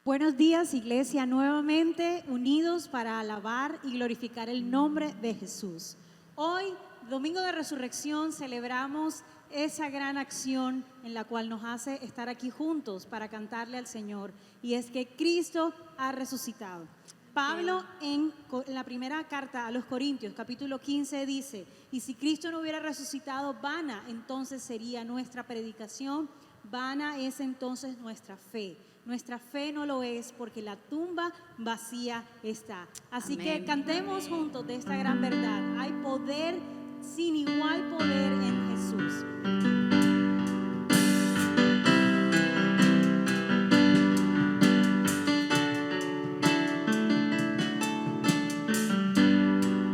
Buenos días, iglesia, nuevamente unidos para alabar y glorificar el nombre de Jesús. Hoy, Domingo de Resurrección, celebramos esa gran acción en la cual nos hace estar aquí juntos para cantarle al Señor, y es que Cristo ha resucitado. Pablo en la primera carta a los Corintios, capítulo 15, dice: y si Cristo no hubiera resucitado, vana entonces sería nuestra predicación, vana es entonces nuestra fe. Nuestra fe no lo es porque la tumba vacía está. Así que cantemos juntos de esta gran verdad. Hay poder, sin igual poder en Jesús.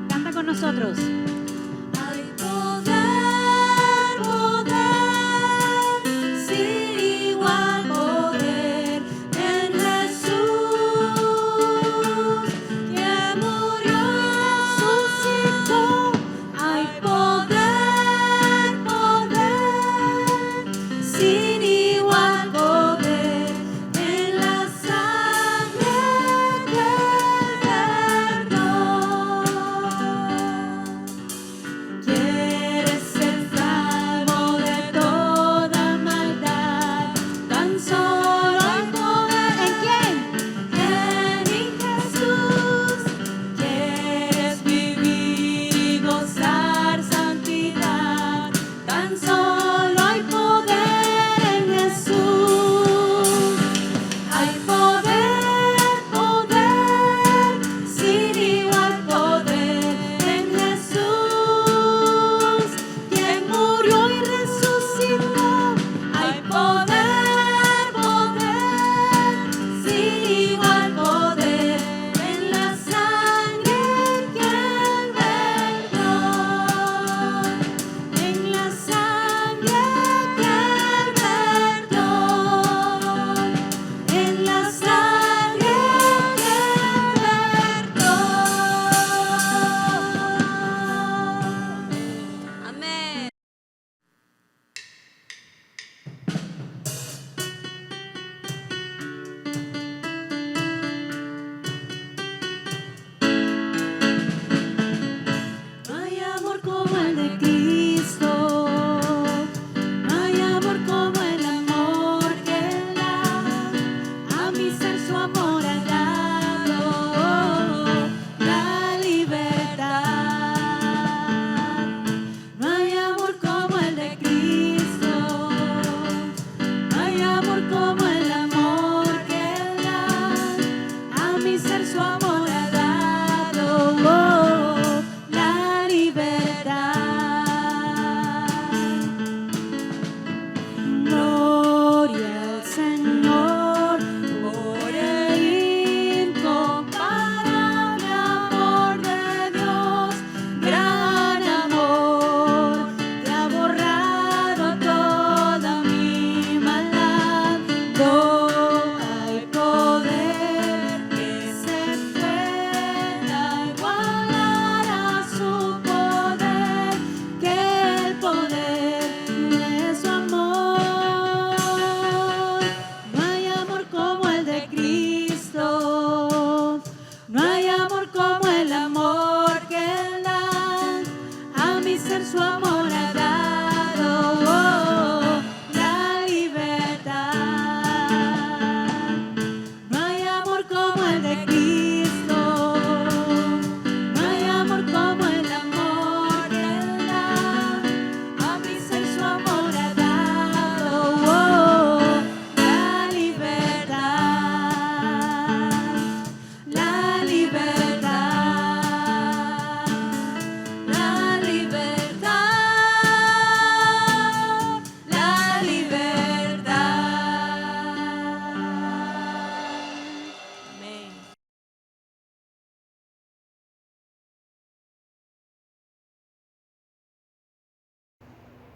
Canta con nosotros.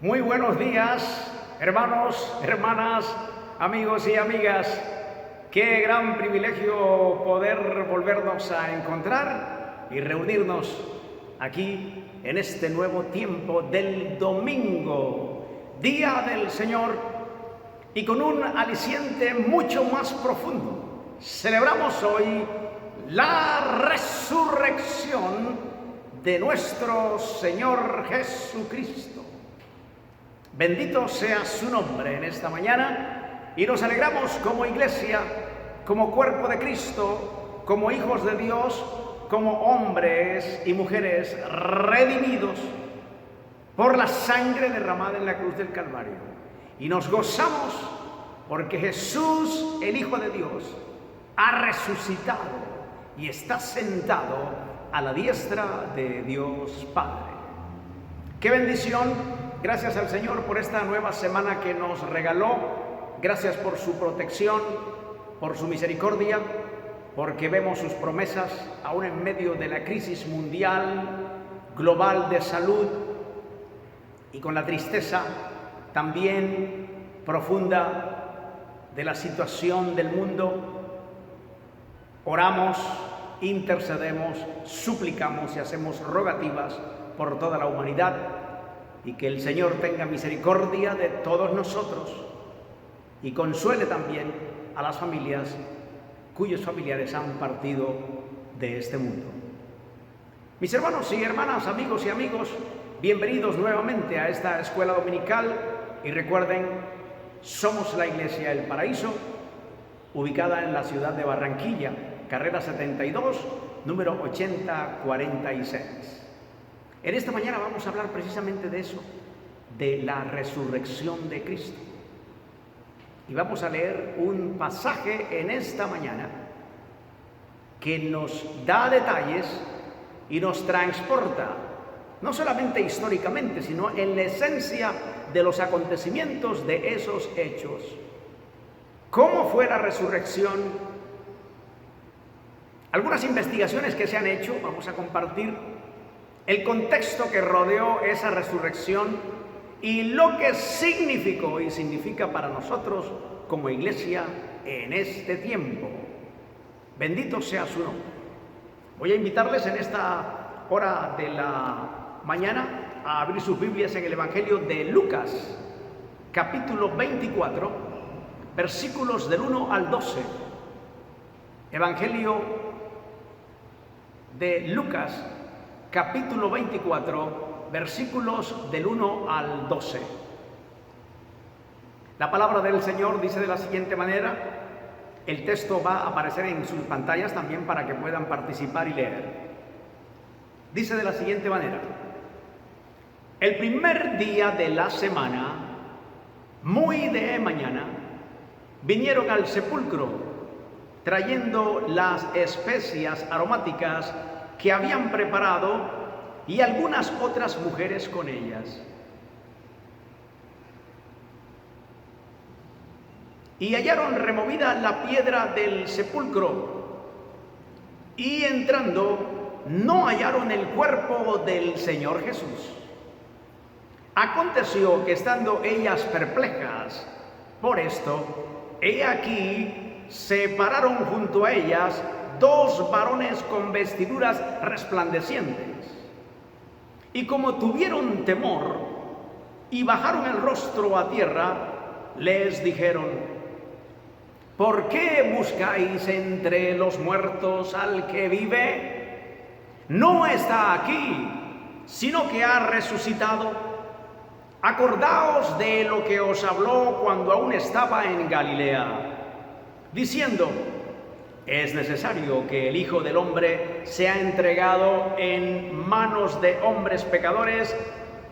Muy buenos días, hermanos, hermanas, amigos y amigas. Qué gran privilegio poder volvernos a encontrar y reunirnos aquí en este nuevo tiempo del domingo, Día del Señor, y con un aliciente mucho más profundo, celebramos hoy la resurrección de nuestro Señor Jesucristo. Bendito sea su nombre en esta mañana y nos alegramos como iglesia, como cuerpo de Cristo, como hijos de Dios, como hombres y mujeres redimidos por la sangre derramada en la cruz del Calvario. Y nos gozamos porque Jesús, el Hijo de Dios, ha resucitado y está sentado a la diestra de Dios Padre. ¡Qué bendición! Gracias al Señor por esta nueva semana que nos regaló. Gracias por su protección, por su misericordia, porque vemos sus promesas aún en medio de la crisis mundial, global de salud y con la tristeza también profunda de la situación del mundo. Oramos, intercedemos, suplicamos y hacemos rogativas por toda la humanidad y que el Señor tenga misericordia de todos nosotros y consuele también a las familias cuyos familiares han partido de este mundo. Mis hermanos y hermanas, amigos y amigos, bienvenidos nuevamente a esta escuela dominical y recuerden, somos la Iglesia El Paraíso, ubicada en la ciudad de Barranquilla, carrera 72, número 8046. En esta mañana vamos a hablar precisamente de eso, de la resurrección de Cristo. Y vamos a leer un pasaje en esta mañana que nos da detalles y nos transporta, no solamente históricamente, sino en la esencia de los acontecimientos de esos hechos. ¿Cómo fue la resurrección? Algunas investigaciones que se han hecho, vamos a compartir el contexto que rodeó esa resurrección y lo que significó y significa para nosotros como iglesia en este tiempo. Bendito sea su nombre. Voy a invitarles en esta hora de la mañana a abrir sus Biblias en el Evangelio de Lucas, capítulo 24, versículos del 1 al 12. Evangelio de Lucas, capítulo 24, versículos del 1 al 12. La palabra del Señor dice de la siguiente manera. El texto va a aparecer en sus pantallas también para que puedan participar y leer. Dice de la siguiente manera: el primer día de la semana, muy de mañana, vinieron al sepulcro trayendo las especias aromáticas que habían preparado y algunas otras mujeres con ellas. Y hallaron removida la piedra del sepulcro, y entrando no hallaron el cuerpo del Señor Jesús. Aconteció que estando ellas perplejas por esto, he aquí se pararon junto a ellas dos varones con vestiduras resplandecientes. Y como tuvieron temor y bajaron el rostro a tierra, les dijeron: ¿por qué buscáis entre los muertos al que vive? No está aquí, sino que ha resucitado. Acordaos de lo que os habló cuando aún estaba en Galilea, diciendo: es necesario que el Hijo del Hombre sea entregado en manos de hombres pecadores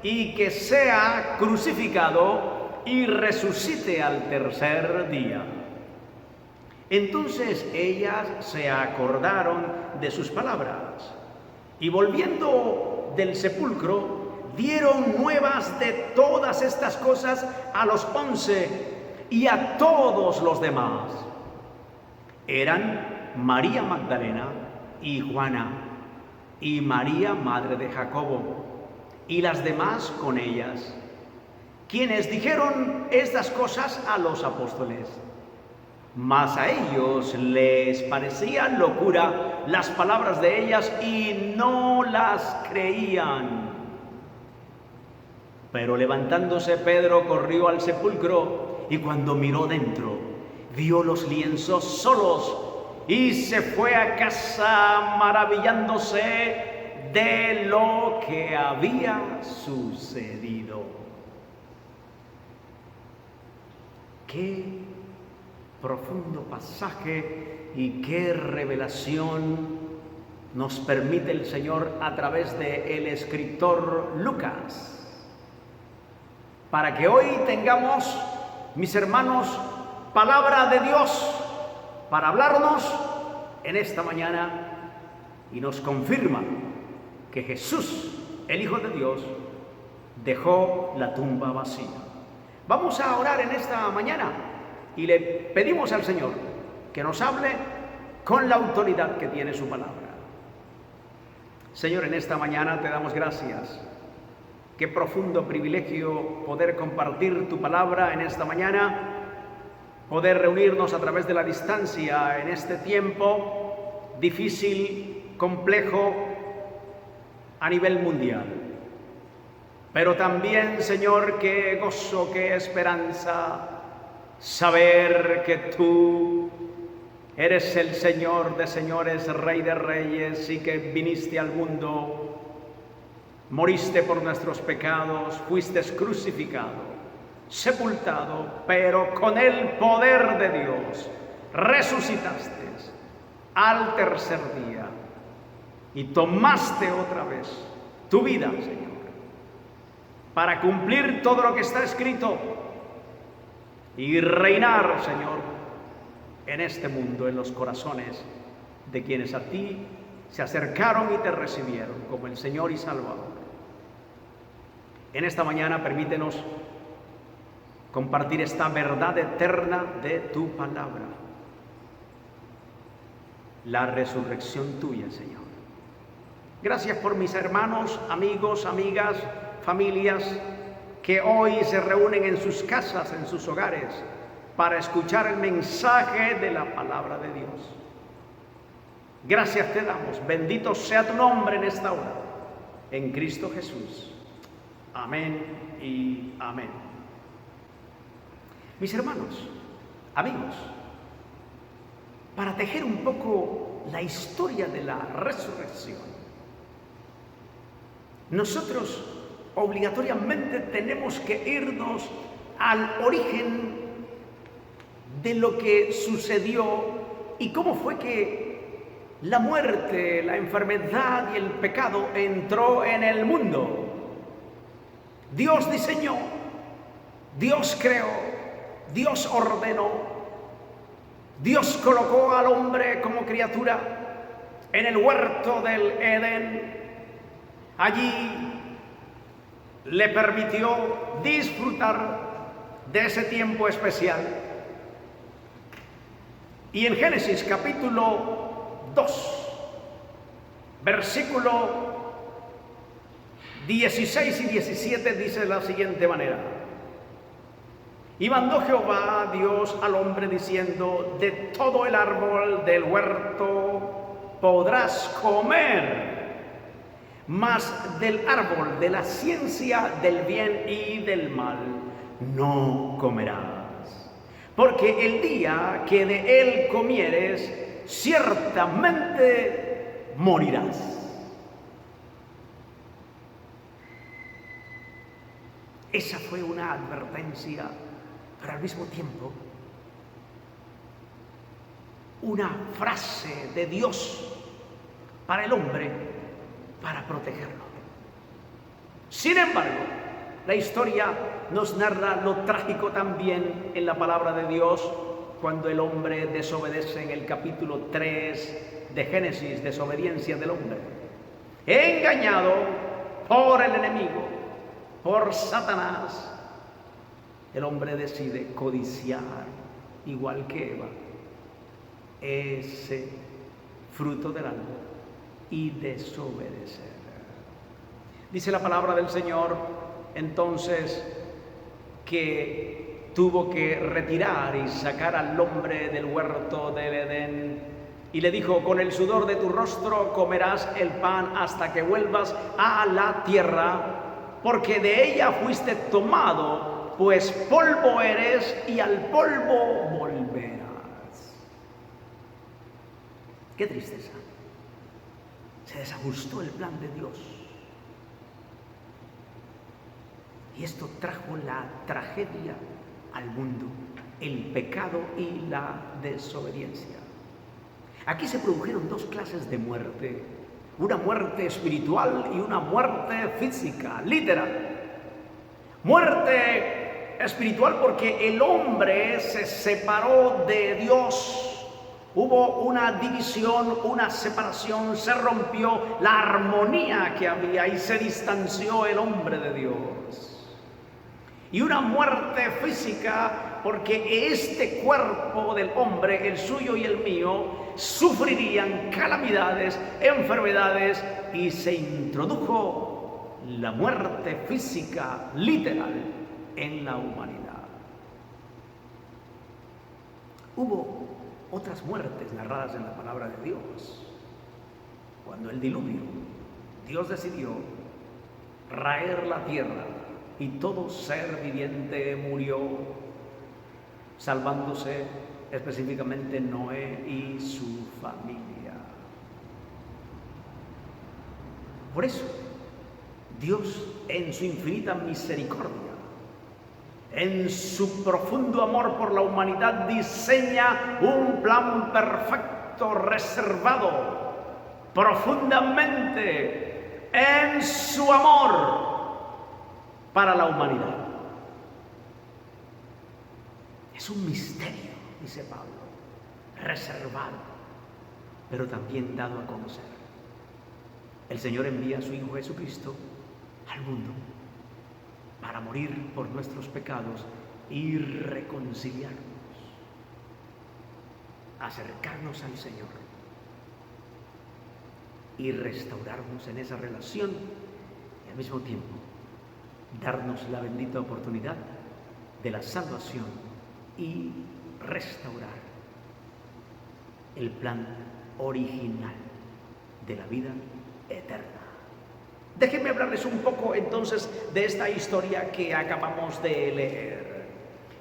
y que sea crucificado y resucite al tercer día. Entonces ellas se acordaron de sus palabras y volviendo del sepulcro dieron nuevas de todas estas cosas a los 11 y a todos los demás. Eran María Magdalena y Juana y María, madre de Jacobo, y las demás con ellas, quienes dijeron estas cosas a los apóstoles. Mas a ellos les parecían locura las palabras de ellas y no las creían. Pero levantándose Pedro corrió al sepulcro y cuando miró dentro, vio los lienzos solos y se fue a casa maravillándose de lo que había sucedido. Qué profundo pasaje y qué revelación nos permite el Señor a través del escritor Lucas, para que hoy tengamos, mis hermanos, palabra de Dios para hablarnos en esta mañana, y nos confirma que Jesús, el Hijo de Dios, dejó la tumba vacía. Vamos a orar en esta mañana y le pedimos al Señor que nos hable con la autoridad que tiene su palabra. Señor, en esta mañana te damos gracias. Qué profundo privilegio poder compartir tu palabra en esta mañana, poder reunirnos a través de la distancia en este tiempo difícil, complejo a nivel mundial. Pero también, Señor, qué gozo, qué esperanza saber que tú eres el Señor de señores, Rey de reyes, y que viniste al mundo, moriste por nuestros pecados, fuiste crucificado, sepultado, pero con el poder de Dios resucitaste al tercer día y tomaste otra vez tu vida, Señor, para cumplir todo lo que está escrito y reinar, Señor, en este mundo, en los corazones de quienes a ti se acercaron y te recibieron como el Señor y Salvador. En esta mañana permítenos compartir esta verdad eterna de tu palabra, la resurrección tuya, Señor. Gracias por mis hermanos, amigos, amigas, familias que hoy se reúnen en sus casas, en sus hogares, para escuchar el mensaje de la palabra de Dios. Gracias te damos, bendito sea tu nombre en esta hora, en Cristo Jesús. Amén y amén. Mis hermanos, amigos, para tejer un poco la historia de la resurrección, nosotros obligatoriamente tenemos que irnos al origen de lo que sucedió y cómo fue que la muerte, la enfermedad y el pecado entró en el mundo. Dios diseñó, Dios creó, Dios ordenó, Dios colocó al hombre como criatura en el huerto del Edén. Allí le permitió disfrutar de ese tiempo especial. Y en Génesis capítulo 2, versículo 16 y 17 dice de la siguiente manera: y mandó Jehová Dios al hombre diciendo: de todo el árbol del huerto podrás comer, mas del árbol de la ciencia del bien y del mal no comerás, porque el día que de él comieres, ciertamente morirás. Esa fue una advertencia, pero al mismo tiempo una frase de Dios para el hombre, para protegerlo. Sin embargo, la historia nos narra lo trágico también en la palabra de Dios cuando el hombre desobedece en el capítulo 3 de Génesis, desobediencia del hombre. Engañado por el enemigo, por Satanás, el hombre decide codiciar, igual que Eva, ese fruto del árbol y desobedecer. Dice la palabra del Señor entonces que tuvo que retirar y sacar al hombre del huerto del Edén y le dijo: con el sudor de tu rostro comerás el pan hasta que vuelvas a la tierra, porque de ella fuiste tomado, pues polvo eres y al polvo volverás. Qué tristeza. Se desajustó el plan de Dios. Y esto trajo la tragedia al mundo, el pecado y la desobediencia. Aquí se produjeron dos clases de muerte, una muerte espiritual y una muerte física, literal. Muerte espiritual porque el hombre se separó de Dios. Hubo una división, una separación, se rompió la armonía que había y se distanció el hombre de Dios. Y una muerte física porque este cuerpo del hombre, el suyo y el mío, sufrirían calamidades, enfermedades y se introdujo la muerte física literal en la humanidad. Hubo otras muertes narradas en la palabra de Dios. Cuando el diluvio, Dios decidió raer la tierra y todo ser viviente murió, salvándose específicamente Noé y su familia. Por eso, Dios en su infinita misericordia, en su profundo amor por la humanidad, diseña un plan perfecto, reservado profundamente en su amor para la humanidad. Es un misterio, dice Pablo, reservado, pero también dado a conocer. El Señor envía a su Hijo Jesucristo al mundo para morir por nuestros pecados y reconciliarnos, acercarnos al Señor y restaurarnos en esa relación y al mismo tiempo darnos la bendita oportunidad de la salvación y restaurar el plan original de la vida eterna. Déjenme hablarles un poco entonces de esta historia que acabamos de leer.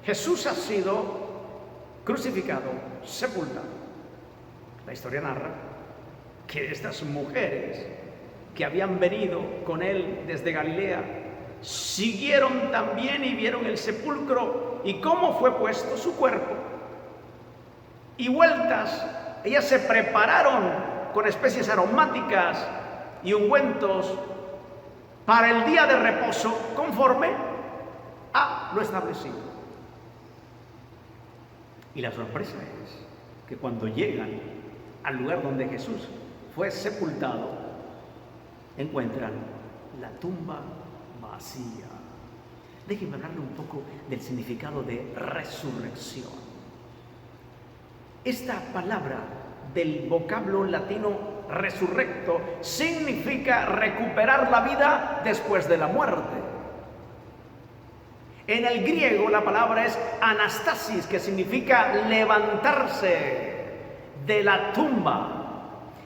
Jesús ha sido crucificado, sepultado. La historia narra que estas mujeres que habían venido con él desde Galilea siguieron también y vieron el sepulcro y cómo fue puesto su cuerpo. Y vueltas, ellas se prepararon con especies aromáticas y ungüentos para el día de reposo conforme a lo establecido. Y la sorpresa es que cuando llegan al lugar donde Jesús fue sepultado, encuentran la tumba vacía. Déjenme hablarle un poco del significado de resurrección. Esta palabra del vocablo latino resurrecto significa recuperar la vida después de la muerte. En el griego la palabra es anastasis, que significa levantarse de la tumba.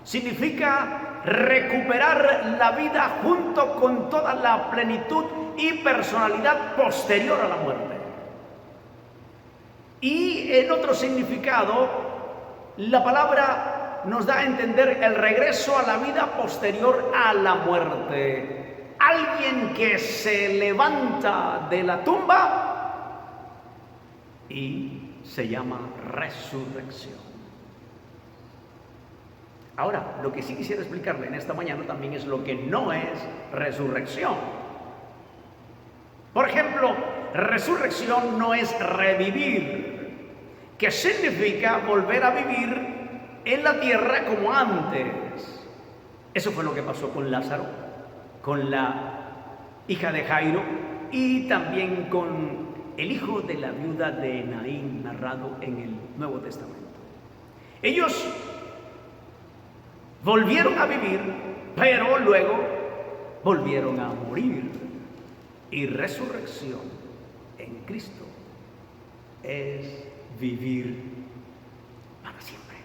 Significa recuperar la vida junto con toda la plenitud y personalidad posterior a la muerte. Y en otro significado, la palabra nos da a entender el regreso a la vida posterior a la muerte. Alguien que se levanta de la tumba y se llama resurrección. Ahora, lo que sí quisiera explicarle en esta mañana también es lo que no es resurrección. Por ejemplo, resurrección no es revivir, que significa volver a vivir en la tierra como antes. Eso fue lo que pasó con Lázaro, con la hija de Jairo y también con el hijo de la viuda de Naín, narrado en el Nuevo Testamento. Ellos volvieron a vivir, pero luego volvieron a morir. Y resurrección en Cristo es vivir para siempre.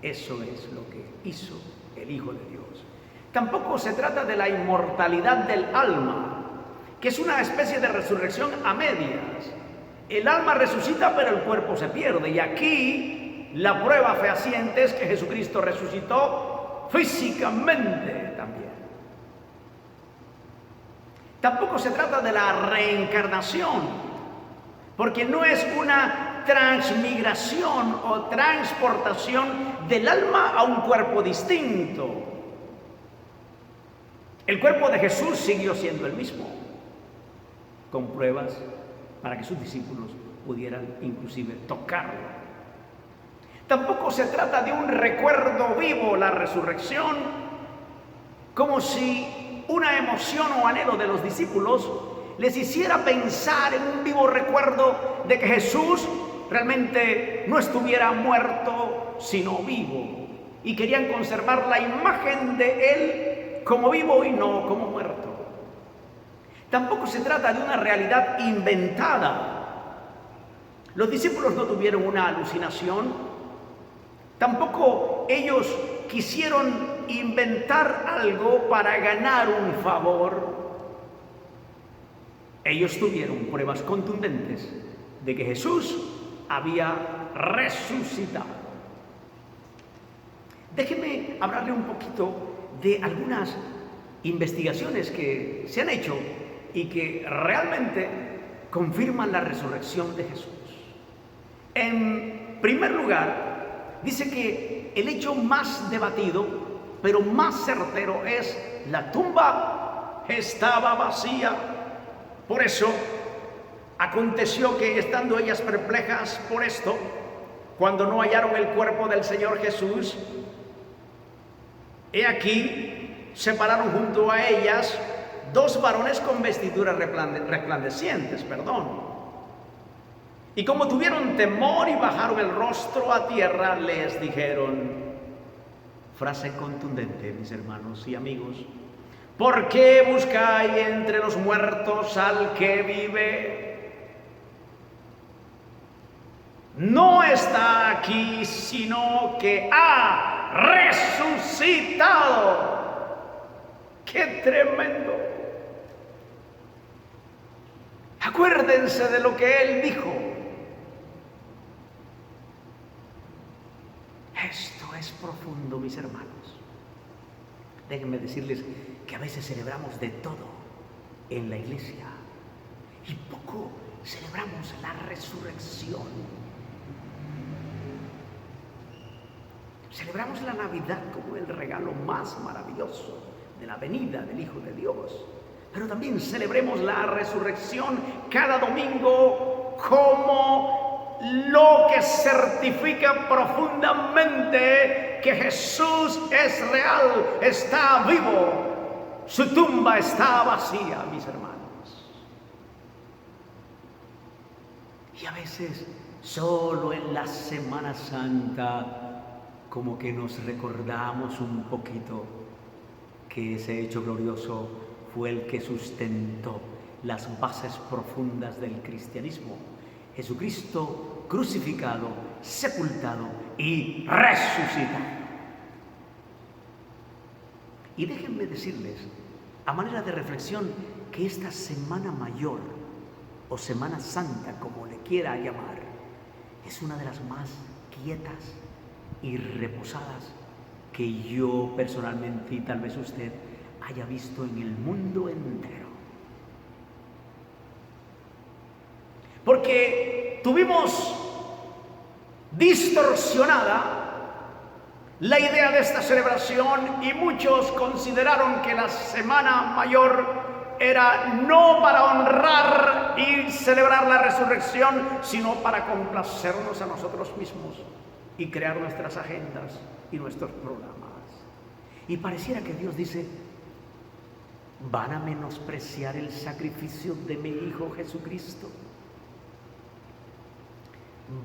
Eso es lo que hizo el Hijo de Dios. Tampoco se trata de la inmortalidad del alma, que es una especie de resurrección a medias. El alma resucita, pero el cuerpo se pierde. Y aquí la prueba fehaciente es que Jesucristo resucitó físicamente también. Tampoco se trata de la reencarnación, porque no es una transmigración o transportación del alma a un cuerpo distinto. El cuerpo de Jesús siguió siendo el mismo, con pruebas para que sus discípulos pudieran inclusive tocarlo. Tampoco se trata de un recuerdo vivo, la resurrección, como si una emoción o anhelo de los discípulos les hiciera pensar en un vivo recuerdo de que Jesús realmente no estuviera muerto, sino vivo. Y querían conservar la imagen de Él como vivo y no como muerto. Tampoco se trata de una realidad inventada. Los discípulos no tuvieron una alucinación. Tampoco ellos quisieron inventar algo para ganar un favor. Ellos tuvieron pruebas contundentes de que Jesús había resucitado. Déjenme hablarle un poquito de algunas investigaciones que se han hecho y que realmente confirman la resurrección de Jesús. En primer lugar, dice que el hecho más debatido, pero más certero, es la tumba estaba vacía. Por eso, aconteció que estando ellas perplejas por esto, cuando no hallaron el cuerpo del Señor Jesús, he aquí, se pararon junto a ellas dos varones con vestiduras resplandecientes, Y como tuvieron temor y bajaron el rostro a tierra, les dijeron, frase contundente, mis hermanos y amigos, ¿por qué buscáis entre los muertos al que vive? No está aquí, sino que ha resucitado. ¡Qué tremendo! Acuérdense de lo que Él dijo. Esto es profundo, mis hermanos. Déjenme decirles que a veces celebramos de todo en la iglesia y poco celebramos la resurrección. Celebramos la Navidad como el regalo más maravilloso de la venida del Hijo de Dios. Pero también celebremos la resurrección cada domingo como lo que certifica profundamente que Jesús es real, está vivo. Su tumba está vacía, mis hermanos. Y a veces, solo en la Semana Santa, como que nos recordamos un poquito que ese hecho glorioso fue el que sustentó las bases profundas del cristianismo. Jesucristo crucificado, sepultado y resucitado. Y déjenme decirles, a manera de reflexión, que esta Semana Mayor o Semana Santa, como le quiera llamar, es una de las más quietas y reposadas que yo personalmente y tal vez usted haya visto en el mundo entero. Porque tuvimos distorsionada la idea de esta celebración y muchos consideraron que la Semana Mayor era no para honrar y celebrar la resurrección, sino para complacernos a nosotros mismos y crear nuestras agendas y nuestros programas. Y pareciera que Dios dice, ¿van a menospreciar el sacrificio de mi Hijo Jesucristo?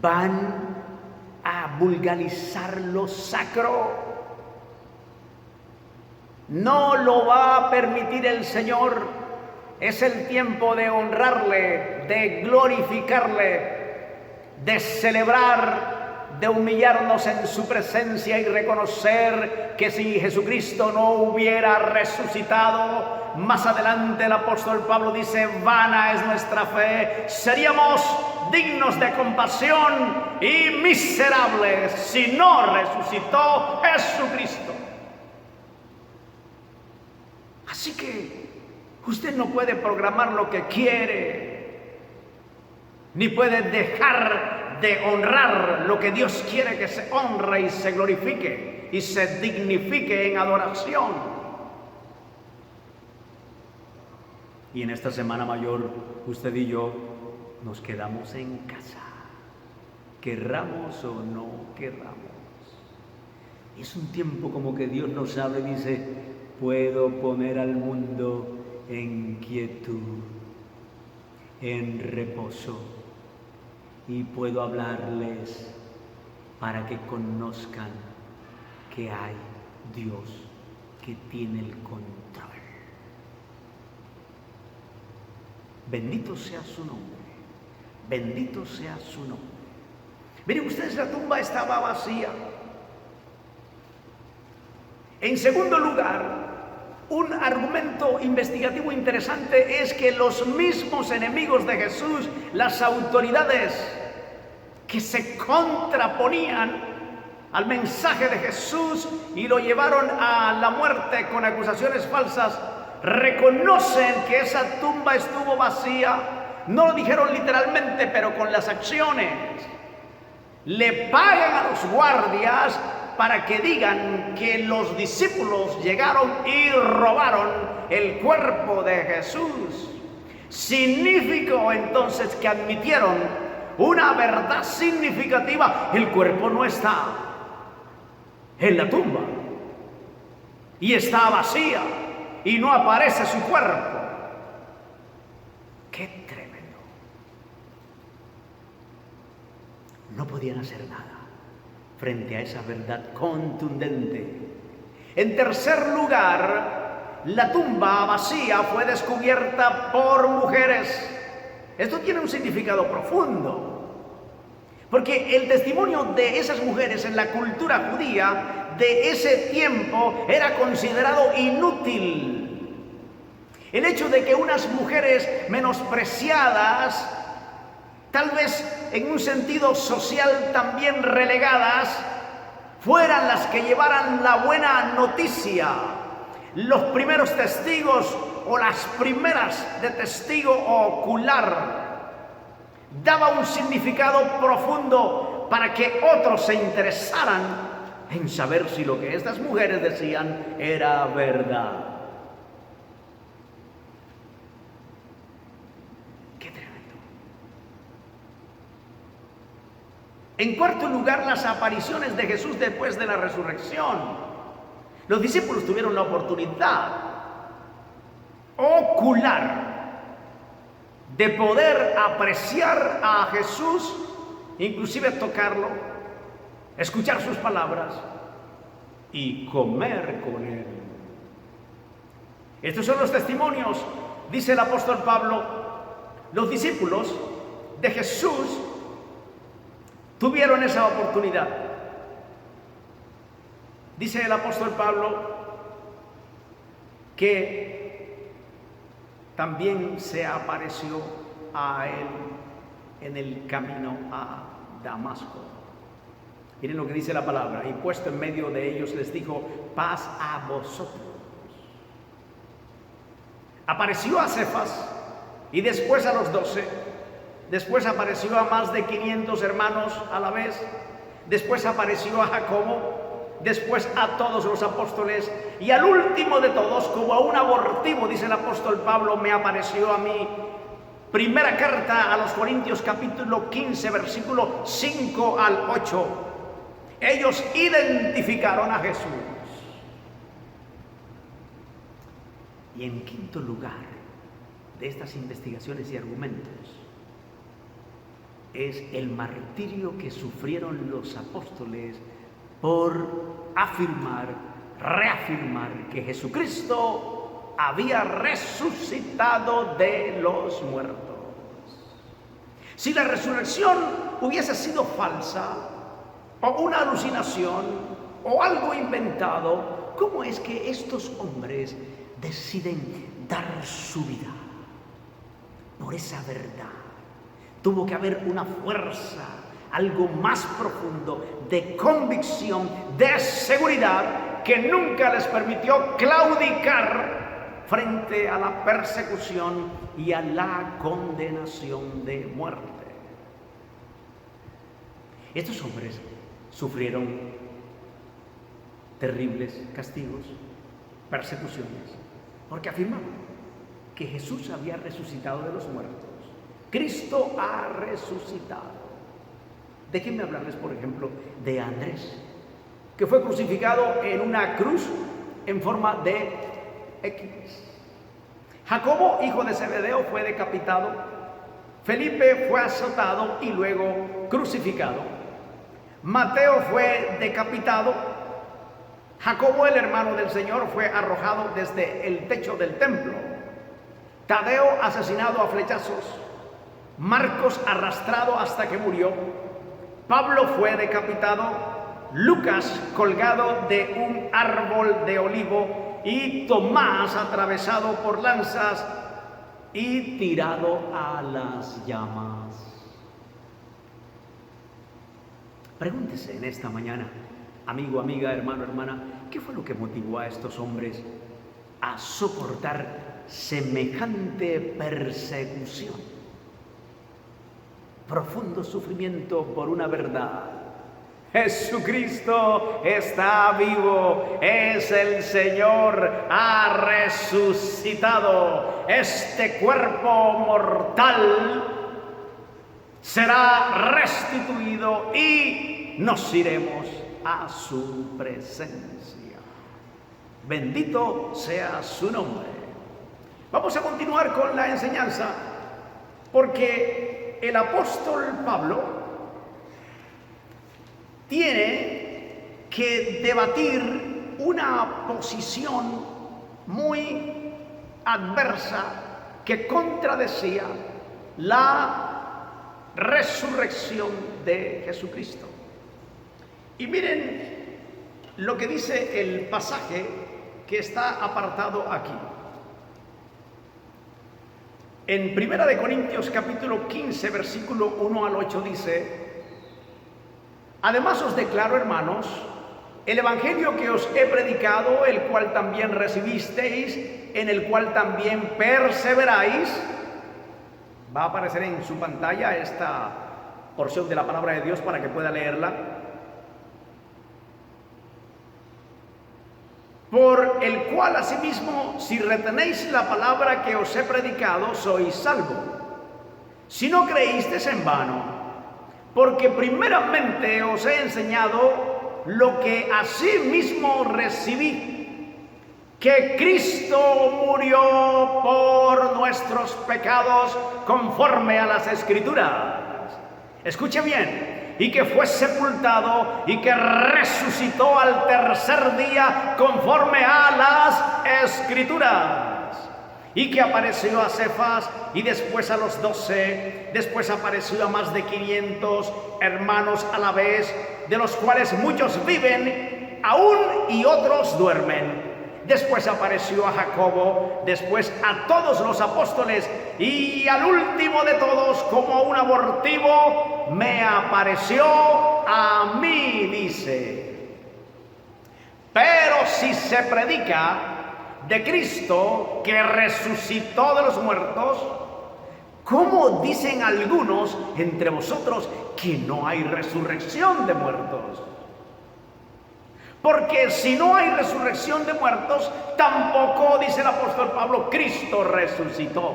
¿Van a vulgarizar lo sacro? No lo va a permitir el Señor. Es el tiempo de honrarle, de glorificarle, de celebrar, de humillarnos en su presencia y reconocer que si Jesucristo no hubiera resucitado, más adelante el apóstol Pablo dice, vana es nuestra fe, seríamos dignos de compasión y miserables si no resucitó Jesucristo. Así que usted no puede programar lo que quiere, ni puede dejar de honrar lo que Dios quiere que se honre y se glorifique y se dignifique en adoración. Y en esta Semana Mayor, usted y yo nos quedamos en casa, querramos o no querramos. Es un tiempo como que Dios nos habla y dice: puedo poner al mundo en quietud, en reposo, y puedo hablarles para que conozcan que hay Dios que tiene el control. Bendito sea su nombre, bendito sea su nombre. Miren ustedes, la tumba estaba vacía. En segundo lugar, un argumento investigativo interesante es que los mismos enemigos de Jesús, las autoridades que se contraponían al mensaje de Jesús y lo llevaron a la muerte con acusaciones falsas, reconocen que esa tumba estuvo vacía. No lo dijeron literalmente, pero con las acciones. Le pagan a los guardias para que digan que los discípulos llegaron y robaron el cuerpo de Jesús. Significó entonces que admitieron una verdad significativa: el cuerpo no está en la tumba y está vacía y no aparece su cuerpo. ¡Qué tremendo! No podían hacer nada frente a esa verdad contundente. En tercer lugar, la tumba vacía fue descubierta por mujeres. Esto tiene un significado profundo, porque el testimonio de esas mujeres en la cultura judía de ese tiempo era considerado inútil. El hecho de que unas mujeres menospreciadas, tal vez en un sentido social también relegadas, fueran las que llevaran la buena noticia, los primeros testigos o las primeras de testigo ocular, daba un significado profundo para que otros se interesaran en saber si lo que estas mujeres decían era verdad. ¡Qué tremendo! En cuarto lugar, las apariciones de Jesús después de la resurrección. Los discípulos tuvieron la oportunidad ocular de poder apreciar a Jesús, inclusive tocarlo, escuchar sus palabras y comer con él. Estos son los testimonios, dice el apóstol Pablo. Los discípulos de Jesús tuvieron esa oportunidad. Dice el apóstol Pablo que también se apareció a él en el camino a Damasco. Miren lo que dice la palabra: y puesto en medio de ellos les dijo: paz a vosotros. Apareció a Cefas y después a los 12. Después apareció a más de 500 hermanos a la vez. Después apareció a Jacobo. Después a todos los apóstoles. Y al último de todos, como a un abortivo, dice el apóstol Pablo, me apareció a mí. Primera carta a los Corintios, capítulo 15, versículo 5 al 8. Ellos identificaron a Jesús. Y en quinto lugar de estas investigaciones y argumentos es el martirio que sufrieron los apóstoles por afirmar, reafirmar que Jesucristo había resucitado de los muertos. Si la resurrección hubiese sido falsa, o una alucinación, o algo inventado, ¿cómo es que estos hombres deciden dar su vida por esa verdad? Tuvo que haber una fuerza algo más profundo de convicción, de seguridad, que nunca les permitió claudicar frente a la persecución y a la condenación de muerte. Estos hombres sufrieron terribles castigos, persecuciones, porque afirmaban que Jesús había resucitado de los muertos. Cristo ha resucitado. Déjenme hablarles, por ejemplo, de Andrés, que fue crucificado en una cruz en forma de X. Jacobo, hijo de Zebedeo, fue decapitado. Felipe fue azotado y luego crucificado. Mateo fue decapitado. Jacobo, el hermano del Señor, fue arrojado desde el techo del templo. Tadeo, asesinado a flechazos. Marcos, arrastrado hasta que murió. Pablo fue decapitado. Lucas, colgado de un árbol de olivo. Y Tomás, atravesado por lanzas y tirado a las llamas. Pregúntese en esta mañana, amigo, amiga, hermano, hermana, ¿qué fue lo que motivó a estos hombres a soportar semejante persecución? Profundo sufrimiento por una verdad. Jesucristo está vivo, es el Señor, ha resucitado. Este cuerpo mortal será restituido y nos iremos a su presencia. Bendito sea su nombre. Vamos a continuar con la enseñanza, porque el apóstol Pablo tiene que debatir una posición muy adversa que contradecía la resurrección de Jesucristo. Y miren lo que dice el pasaje que está apartado aquí. En 1 Corintios capítulo 15, versículo 1 al 8 dice: además os declaro, hermanos, el evangelio que os he predicado, el cual también recibisteis, en el cual también perseveráis. Va a aparecer en su pantalla esta porción de la palabra de Dios para que pueda leerla. Por el cual asimismo, si retenéis la palabra que os he predicado, sois salvos. Si no creísteis, en vano, porque primeramente os he enseñado lo que asimismo recibí, que Cristo murió por nuestros pecados conforme a las Escrituras. Escuche bien. Y que fue sepultado y que resucitó al tercer día conforme a las Escrituras. Y que apareció a Cefas y después a los 12, después apareció a más de 500 hermanos a la vez, de los cuales muchos viven aún y otros duermen. Después apareció a Jacobo, después a todos los apóstoles, y al último de todos, como un abortivo, me apareció a mí, dice. Pero si se predica de Cristo que resucitó de los muertos, ¿cómo dicen algunos entre vosotros que no hay resurrección de muertos? Porque si no hay resurrección de muertos, tampoco, dice el apóstol Pablo, Cristo resucitó.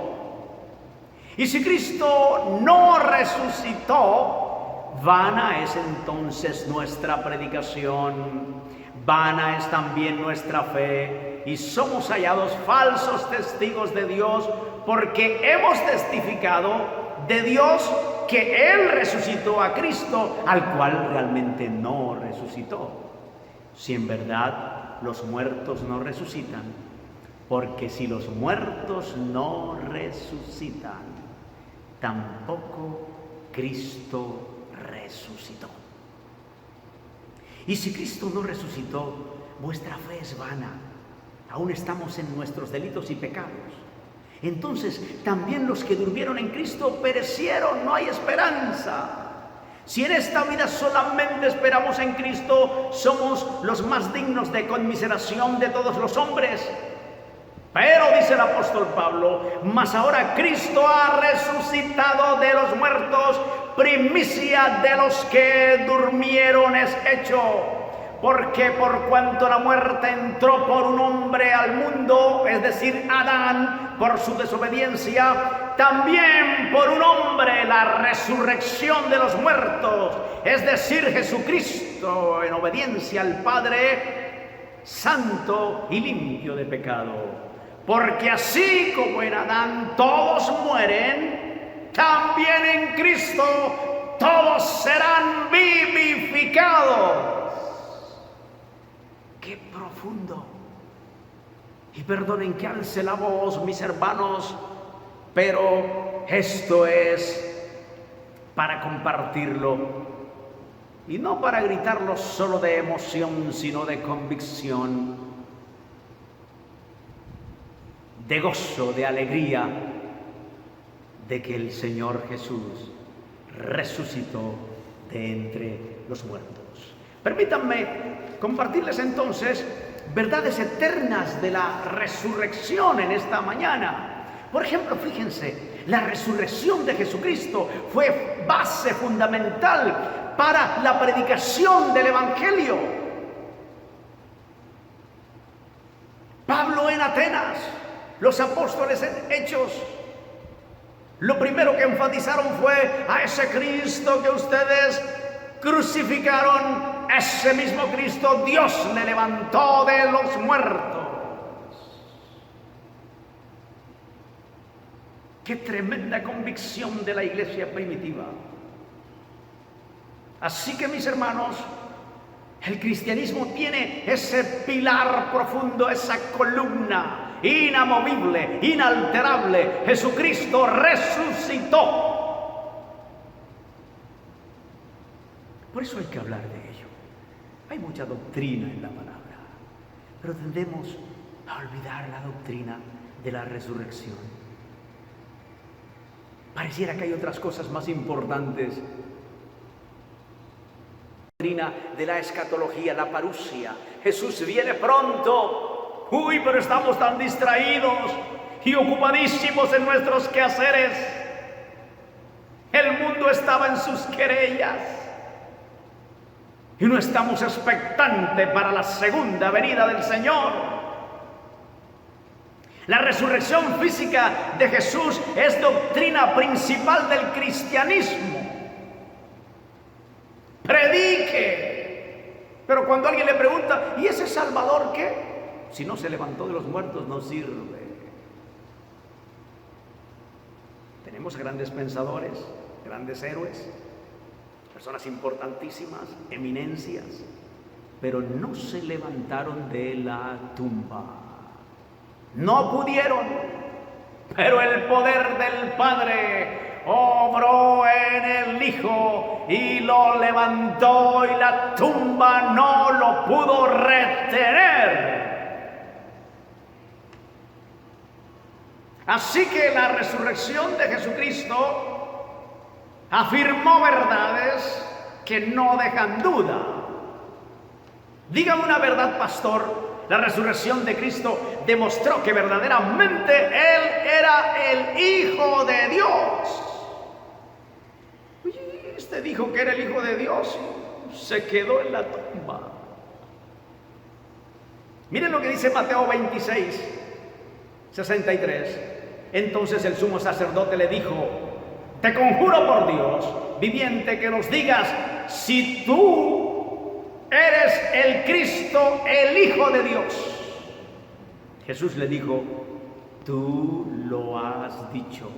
Y si Cristo no resucitó, vana es entonces nuestra predicación, vana es también nuestra fe, y somos hallados falsos testigos de Dios, porque hemos testificado de Dios que Él resucitó a Cristo, al cual realmente no resucitó. Si en verdad los muertos no resucitan, porque si los muertos no resucitan, tampoco Cristo resucitó. Y si Cristo no resucitó, vuestra fe es vana, aún estamos en nuestros delitos y pecados. Entonces también los que durmieron en Cristo perecieron, no hay esperanza. Si en esta vida solamente esperamos en Cristo, somos los más dignos de conmiseración de todos los hombres. Pero dice el apóstol Pablo, mas ahora Cristo ha resucitado de los muertos, primicia de los que durmieron es hecho. Porque por cuanto la muerte entró por un hombre al mundo, es decir, Adán, por su desobediencia, también por un hombre la resurrección de los muertos, es decir, Jesucristo, en obediencia al Padre, santo y limpio de pecado. Porque así como en Adán todos mueren, también en Cristo todos serán vivificados. ¡Qué profundo! Y perdonen que alce la voz, mis hermanos, pero esto es para compartirlo y no para gritarlo solo de emoción, sino de convicción, de gozo, de alegría, de que el Señor Jesús resucitó de entre los muertos. Permítanme compartirles entonces verdades eternas de la resurrección en esta mañana. Por ejemplo, fíjense, la resurrección de Jesucristo fue base fundamental para la predicación del Evangelio. Pablo en Atenas, los apóstoles en Hechos, lo primero que enfatizaron fue a ese Cristo que ustedes crucificaron. Ese mismo Cristo Dios le levantó de los muertos. Qué tremenda convicción de la iglesia primitiva. Así que, mis hermanos, el cristianismo tiene ese pilar profundo, esa columna inamovible, inalterable. Jesucristo resucitó. Por eso hay que hablar de ello. Hay mucha doctrina en la palabra, pero tendemos a olvidar la doctrina de la resurrección. Pareciera que hay otras cosas más importantes. La doctrina de la escatología, la parusia. Jesús viene pronto. Uy, pero estamos tan distraídos y ocupadísimos en nuestros quehaceres. El mundo estaba en sus querellas. Y no estamos expectantes para la segunda venida del Señor. La resurrección física de Jesús es doctrina principal del cristianismo. Predique. Pero cuando alguien le pregunta, ¿y ese Salvador qué? Si no se levantó de los muertos, no sirve. Tenemos grandes pensadores, grandes héroes, personas importantísimas, eminencias, pero no se levantaron de la tumba. No pudieron, pero el poder del Padre obró en el Hijo y lo levantó, y la tumba no lo pudo retener. Así que la resurrección de Jesucristo afirmó verdades que no dejan duda. Dígame una verdad, pastor. La resurrección de Cristo demostró que verdaderamente Él era el Hijo de Dios. Oye, este dijo que era el Hijo de Dios y se quedó en la tumba. Miren lo que dice Mateo 26, 63. Entonces el sumo sacerdote le dijo: te conjuro por Dios viviente que nos digas si tú eres el Cristo, el Hijo de Dios. Jesús le dijo: tú lo has dicho.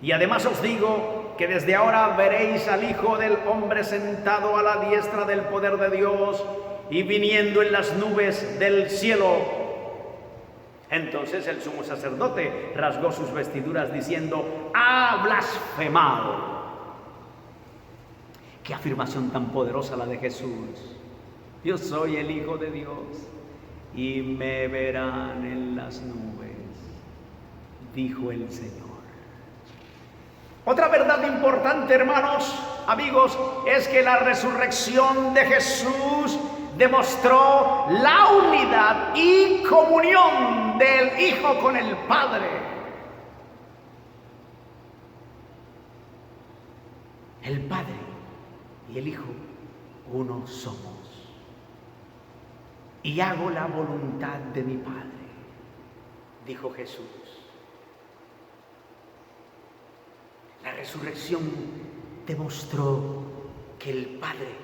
Y además os digo que desde ahora veréis al Hijo del Hombre sentado a la diestra del poder de Dios y viniendo en las nubes del cielo. Entonces el sumo sacerdote rasgó sus vestiduras diciendo: ¡ha blasfemado! ¡Qué afirmación tan poderosa la de Jesús! Yo soy el Hijo de Dios y me verán en las nubes, dijo el Señor. Otra verdad importante, hermanos, amigos, es que la resurrección de Jesús demostró la unidad y comunión del Hijo con el Padre. El Padre y el Hijo uno somos. Y hago la voluntad de mi Padre, dijo Jesús. La resurrección demostró que el Padre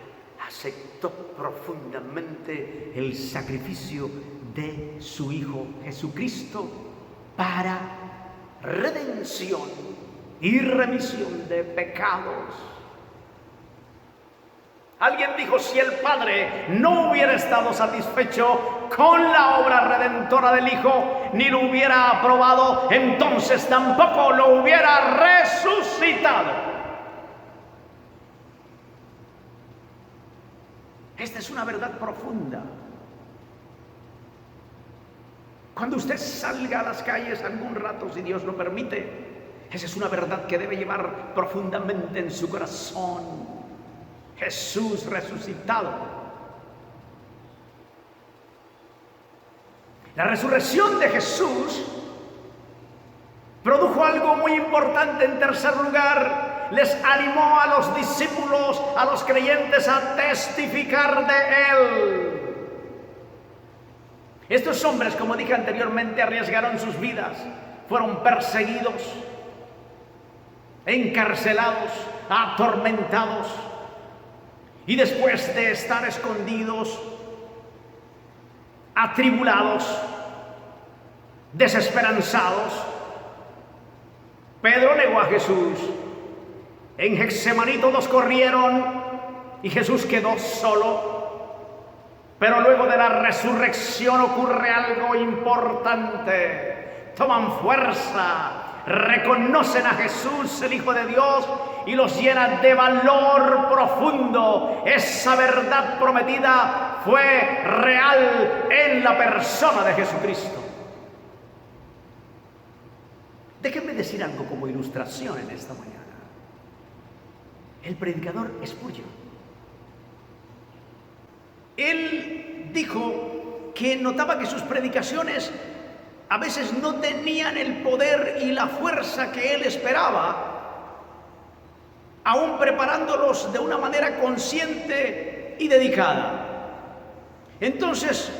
aceptó profundamente el sacrificio de su Hijo Jesucristo para redención y remisión de pecados. Alguien dijo, si el Padre no hubiera estado satisfecho con la obra redentora del Hijo, ni lo hubiera aprobado, entonces tampoco lo hubiera resucitado. Esta es una verdad profunda. Cuando usted salga a las calles algún rato, si Dios lo permite, esa es una verdad que debe llevar profundamente en su corazón. Jesús resucitado. La resurrección de Jesús produjo algo muy importante. En tercer lugar, les animó a los discípulos, a los creyentes, a testificar de Él. Estos hombres, como dije anteriormente, arriesgaron sus vidas, fueron perseguidos, encarcelados, atormentados, y después de estar escondidos, atribulados, desesperanzados, Pedro negó a Jesús. En Getsemaní todos corrieron y Jesús quedó solo. Pero luego de la resurrección ocurre algo importante. Toman fuerza, reconocen a Jesús, el Hijo de Dios, y los llena de valor profundo. Esa verdad prometida fue real en la persona de Jesucristo. Déjenme decir algo como ilustración en esta mañana. El predicador Spurgeon, él dijo que notaba que sus predicaciones a veces no tenían el poder y la fuerza que él esperaba, aún preparándolos de una manera consciente y dedicada. Entonces,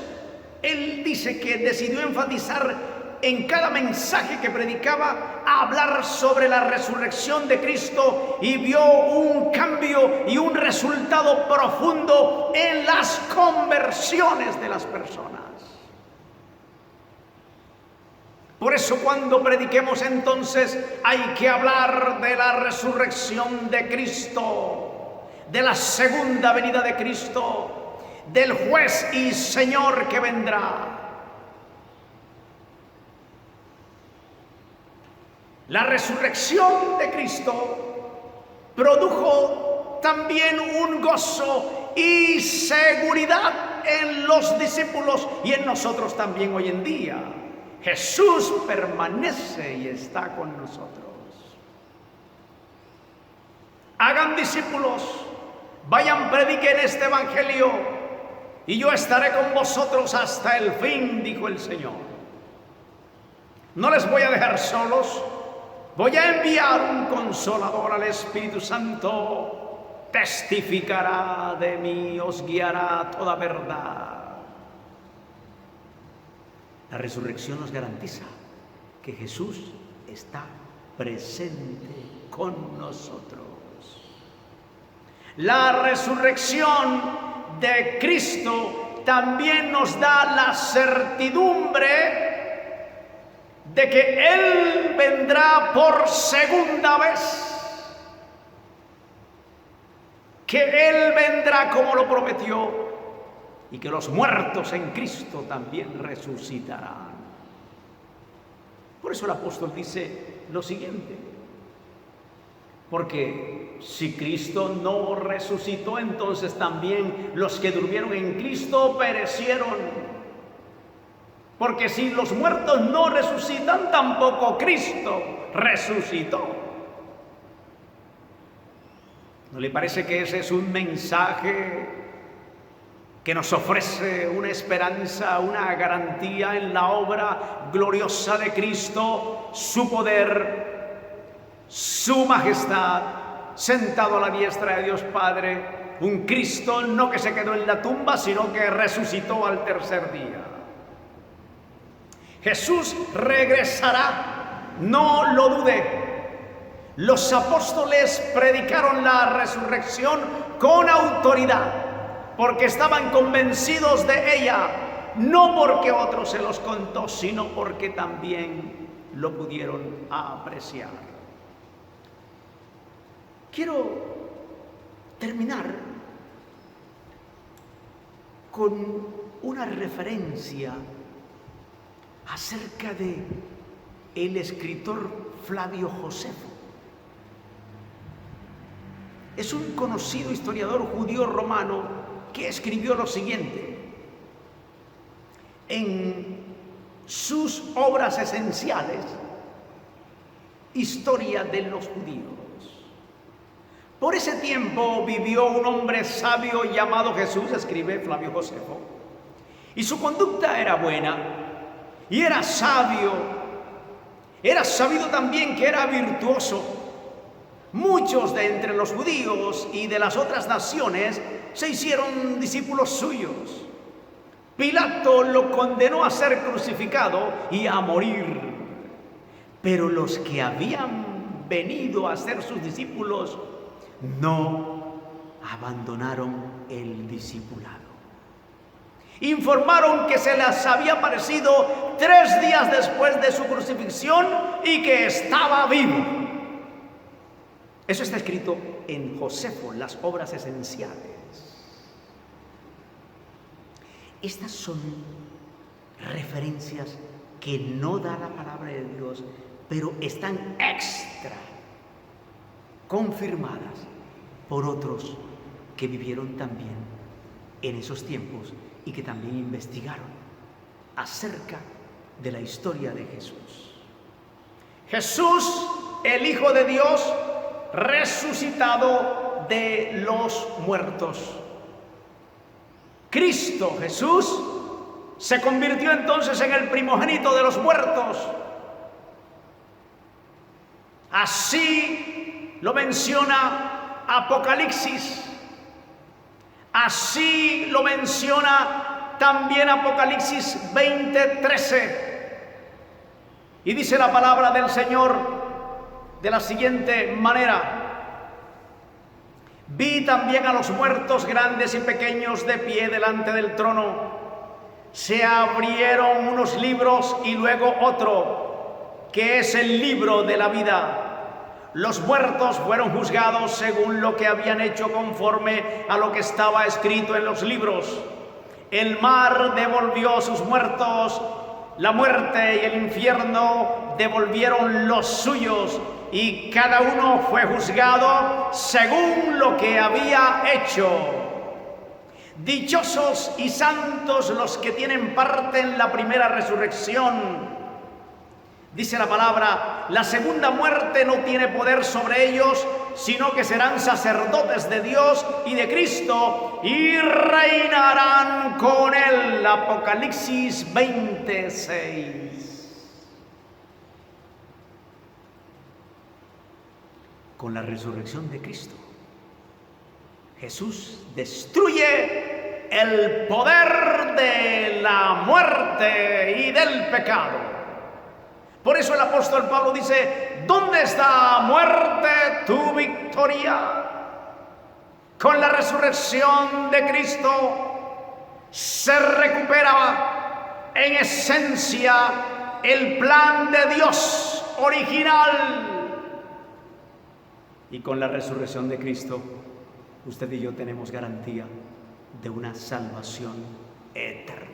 él dice que decidió enfatizar en cada mensaje que predicaba a hablar sobre la resurrección de Cristo, y vio un cambio y un resultado profundo en las conversiones de las personas. Por eso cuando prediquemos entonces hay que hablar de la resurrección de Cristo, de la segunda venida de Cristo, del juez y Señor que vendrá. La resurrección de Cristo produjo también un gozo y seguridad en los discípulos y en nosotros también hoy en día. Jesús permanece y está con nosotros. Hagan discípulos, vayan, prediquen este evangelio, y yo estaré con vosotros hasta el fin, dijo el Señor. No les voy a dejar solos. Voy a enviar un consolador, al Espíritu Santo. Testificará de mí, os guiará a toda verdad. La resurrección nos garantiza que Jesús está presente con nosotros. La resurrección de Cristo también nos da la certidumbre de que Él vendrá por segunda vez, que Él vendrá como lo prometió, y que los muertos en Cristo también resucitarán. Por eso el apóstol dice lo siguiente: porque si Cristo no resucitó, entonces también los que durmieron en Cristo perecieron. Porque si los muertos no resucitan, tampoco Cristo resucitó. ¿No le parece que ese es un mensaje que nos ofrece una esperanza, una garantía en la obra gloriosa de Cristo, su poder, su majestad, sentado a la diestra de Dios Padre, un Cristo no que se quedó en la tumba, sino que resucitó al tercer día? Jesús regresará, no lo dude. Los apóstoles predicaron la resurrección con autoridad, porque estaban convencidos de ella, no porque otro se los contó, sino porque también lo pudieron apreciar. Quiero terminar con una referencia acerca de el escritor Flavio Josefo. Es un conocido historiador judío romano que escribió lo siguiente en sus obras esenciales: Historia de los judíos. Por ese tiempo vivió un hombre sabio llamado Jesús, escribe Flavio Josefo, y su conducta era buena, y era sabio, era sabido también que era virtuoso. Muchos de entre los judíos y de las otras naciones se hicieron discípulos suyos. Pilato lo condenó a ser crucificado y a morir. Pero los que habían venido a ser sus discípulos no abandonaron el discipulado. Informaron que se les había aparecido 3 días después de su crucifixión y que estaba vivo. Eso está escrito en Josefo, las obras esenciales. Estas son referencias que no da la palabra de Dios, pero están extra confirmadas por otros que vivieron también en esos tiempos y que también investigaron acerca de la historia de Jesús. Jesús, el Hijo de Dios, resucitado de los muertos. Cristo Jesús se convirtió entonces en el primogénito de los muertos. Así lo menciona Apocalipsis. Así lo menciona también Apocalipsis 20:13. Y dice la palabra del Señor de la siguiente manera: vi también a los muertos grandes y pequeños de pie delante del trono. Se abrieron unos libros y luego otro, que es el libro de la vida. Los muertos fueron juzgados según lo que habían hecho conforme a lo que estaba escrito en los libros. El mar devolvió sus muertos, la muerte y el infierno devolvieron los suyos, y cada uno fue juzgado según lo que había hecho. Dichosos y santos los que tienen parte en la primera resurrección. Dice la palabra: la segunda muerte no tiene poder sobre ellos, sino que serán sacerdotes de Dios y de Cristo y reinarán con él. Apocalipsis 20:6. Con la resurrección de Cristo, Jesús destruye el poder de la muerte y del pecado. Por eso el apóstol Pablo dice: ¿dónde está, muerte, tu victoria? Con la resurrección de Cristo se recupera en esencia el plan de Dios original. Y con la resurrección de Cristo, usted y yo tenemos garantía de una salvación eterna.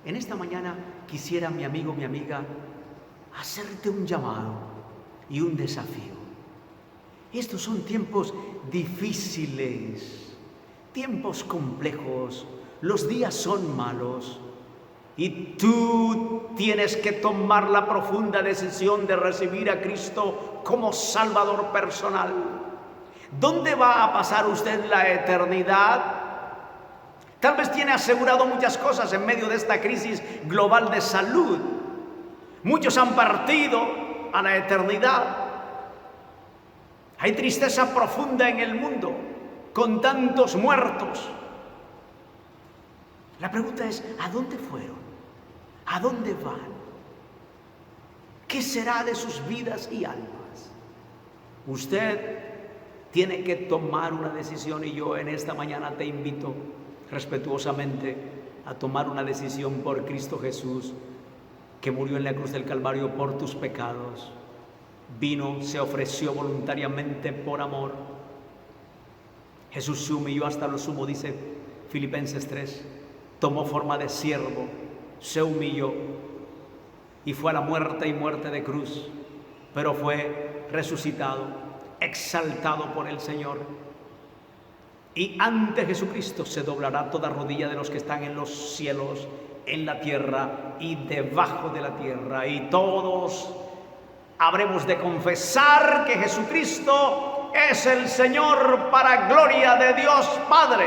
En esta mañana quisiera, mi amigo, mi amiga, hacerte un llamado y un desafío. Estos son tiempos difíciles, tiempos complejos, los días son malos, Y tú tienes que tomar la profunda decisión de recibir a Cristo como Salvador personal. ¿Dónde va a pasar usted la eternidad? Tal vez tiene asegurado muchas cosas en medio de esta crisis global de salud. Muchos han partido a la eternidad. Hay tristeza profunda en el mundo, con tantos muertos. La pregunta es, ¿a dónde fueron? ¿A dónde van? ¿Qué será de sus vidas y almas? Usted tiene que tomar una decisión y yo en esta mañana te invito respetuosamente a tomar una decisión por Cristo Jesús, que murió en la cruz del Calvario por tus pecados. Vino, se ofreció voluntariamente por amor. Jesús se humilló hasta lo sumo, dice Filipenses 3. Tomó forma de siervo, se humilló y fue a la muerte y muerte de cruz, pero fue resucitado, exaltado por el Señor. Y ante Jesucristo se doblará toda rodilla de los que están en los cielos, en la tierra y debajo de la tierra. Y todos habremos de confesar que Jesucristo es el Señor para gloria de Dios Padre.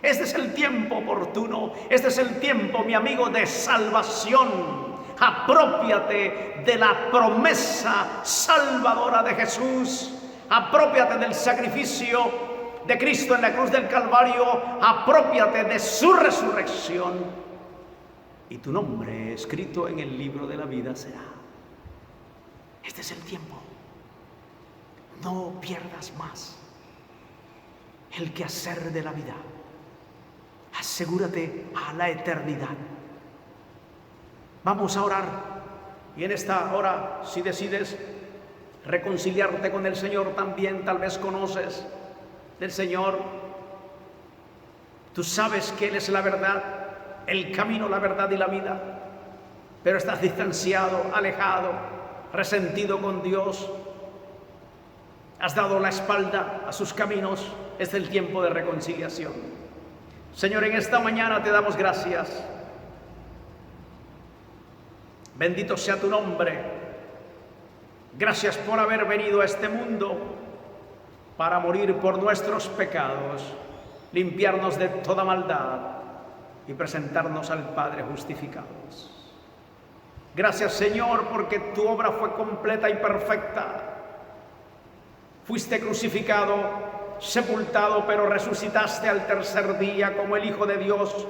Este es el tiempo oportuno, este es el tiempo, mi amigo, de salvación. Aprópiate de la promesa salvadora de Jesús. Aprópiate del sacrificio de Cristo en la cruz del Calvario. Aprópiate de su resurrección. Y tu nombre escrito en el libro de la vida será. Este es el tiempo. No pierdas más el quehacer de la vida. Asegúrate a la eternidad. Vamos a orar. Y en esta hora, si decides reconciliarte con el Señor, también tal vez conoces del Señor. Tú sabes que Él es la verdad, el camino, la verdad y la vida. Pero estás distanciado, alejado, resentido con Dios. Has dado la espalda a sus caminos. Es el tiempo de reconciliación. Señor, en esta mañana te damos gracias. Bendito sea tu nombre. Gracias por haber venido a este mundo para morir por nuestros pecados, limpiarnos de toda maldad y presentarnos al Padre justificados. Gracias, Señor, porque tu obra fue completa y perfecta. Fuiste crucificado, sepultado, pero resucitaste al tercer día como el Hijo de Dios,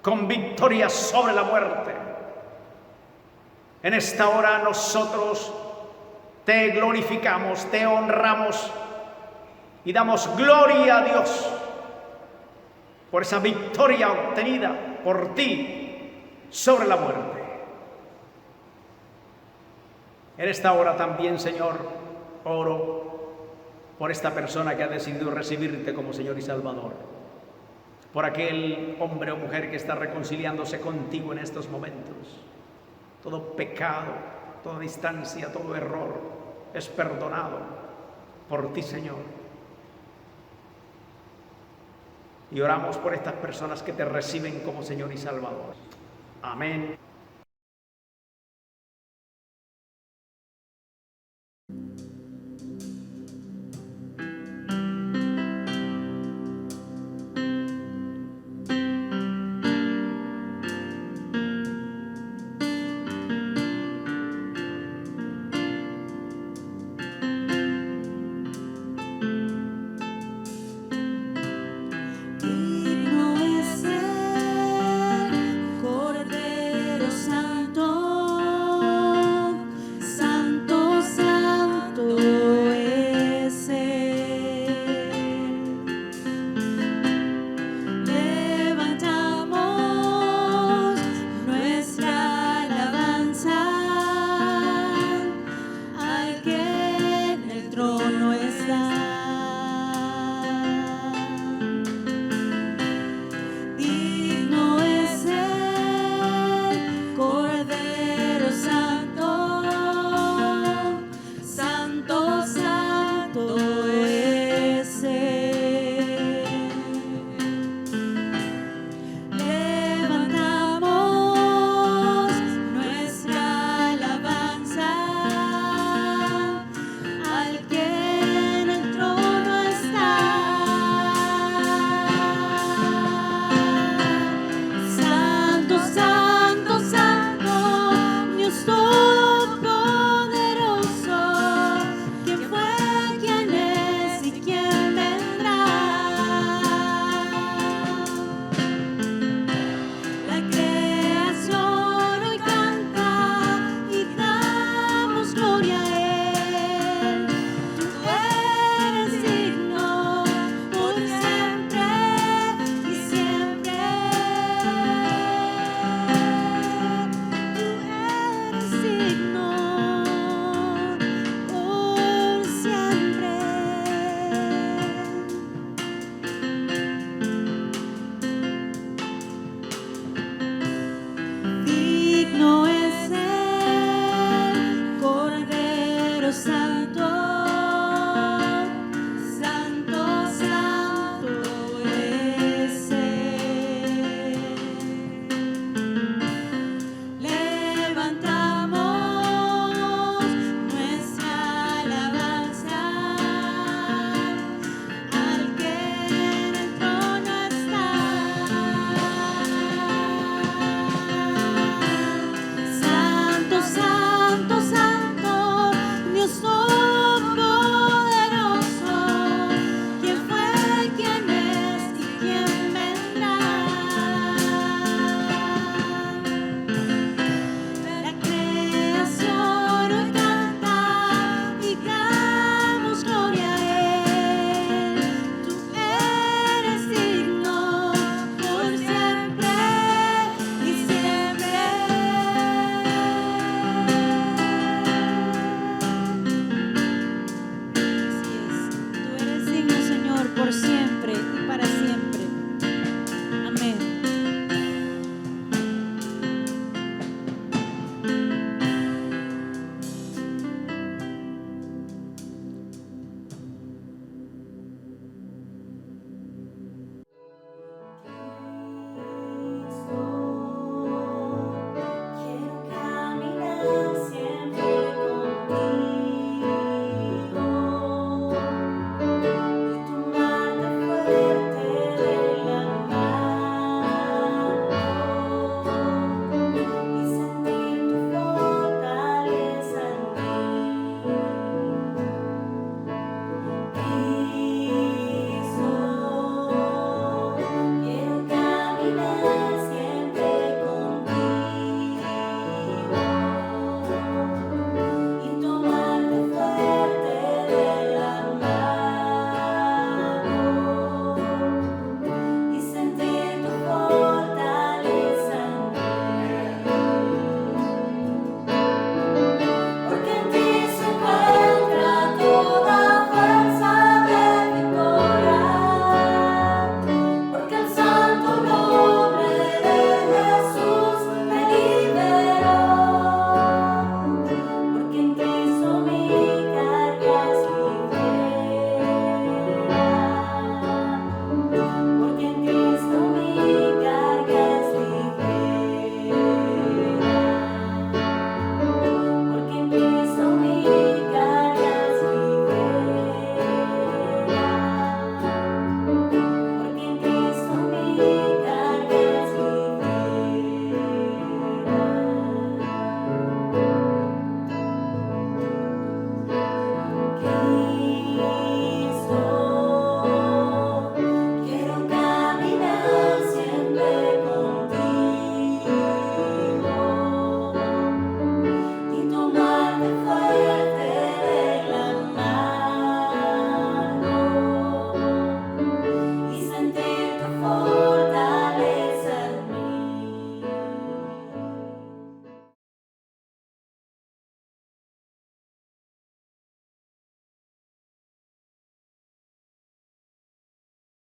con victoria sobre la muerte. En esta hora nosotros te glorificamos, te honramos y damos gloria a Dios por esa victoria obtenida por ti sobre la muerte. En esta hora también, Señor, oro por esta persona que ha decidido recibirte como Señor y Salvador, por aquel hombre o mujer que está reconciliándose contigo en estos momentos. Todo pecado, toda distancia, todo error es perdonado por ti, Señor. Y oramos por estas personas que te reciben como Señor y Salvador. Amén.